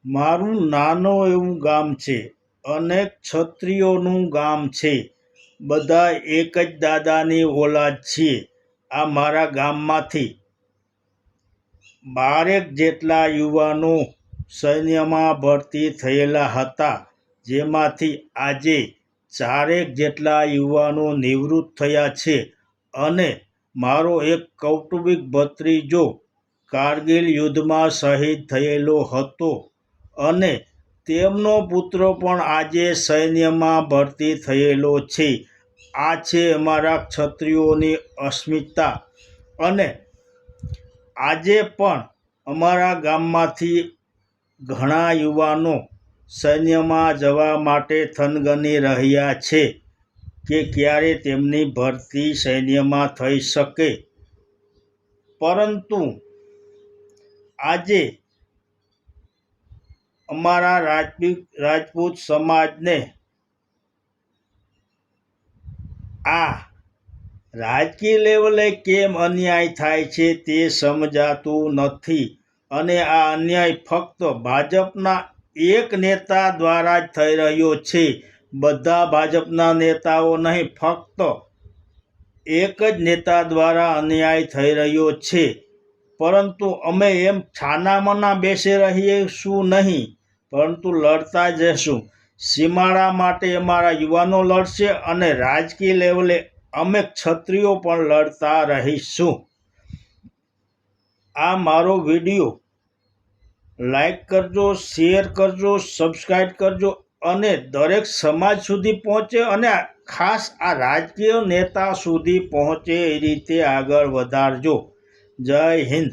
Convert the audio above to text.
મારું નાનું એવું ગામ છે. અનેક ક્ષત્રિયોનું ગામ છે. બધા એક જ દાદાની ઓલાદ છીએ. આ મારા ગામમાંથી 12 જેટલા યુવાનો સૈન્યમાં ભરતી થયેલા હતા, જેમાંથી આજે 4 જેટલા યુવાનો નિવૃત્ત થયા છે અને મારો એક કૌટુંબિક ભત્રીજો કારગિલ યુદ્ધમાં શહીદ થયેલો હતો અને તેમનો પુત્ર પણ આજે સૈન્યમાં ભરતી થયેલો છે. આ છે અમારા ક્ષત્રિયોની અસ્મિતા અને આજે પણ અમારા ગામમાંથી ઘણા યુવાનો સૈન્યમાં જવા માટે થનગની રહ્યા છે કે ક્યારે તેમની ભરતી સૈન્યમાં થઈ શકે. પરંતુ આજે અમારા રાજપૂત સમાજને આ રાજકીય લેવલે કેમ અન્યાય થાય છે તે સમજાતું નથી અને આ અન્યાય ફક્ત ભાજપના એક નેતા દ્વારા જ થઈ રહ્યો છે. બધા ભાજપના નેતાઓ નહીં, ફક્ત એક જ નેતા દ્વારા અન્યાય થઈ રહ્યો છે. પરંતુ અમે એમ છાનામાના બેસી રહીશું નહીં, પરંતુ લડતા જઈશું. સીમાડા માટે અમારા યુવાનો લડશે અને રાજકીય લેવલે અમે ક્ષત્રિયો પણ લડતા રહીશું. આ મારો વિડીયો લાઈક કરજો, શેર કરજો, સબસ્ક્રાઈબ કરજો અને દરેક સમાજ સુધી પહોંચે અને ખાસ આ રાજકીય નેતા સુધી પહોંચે એ રીતે આગળ વધારજો. જય હિન્દ.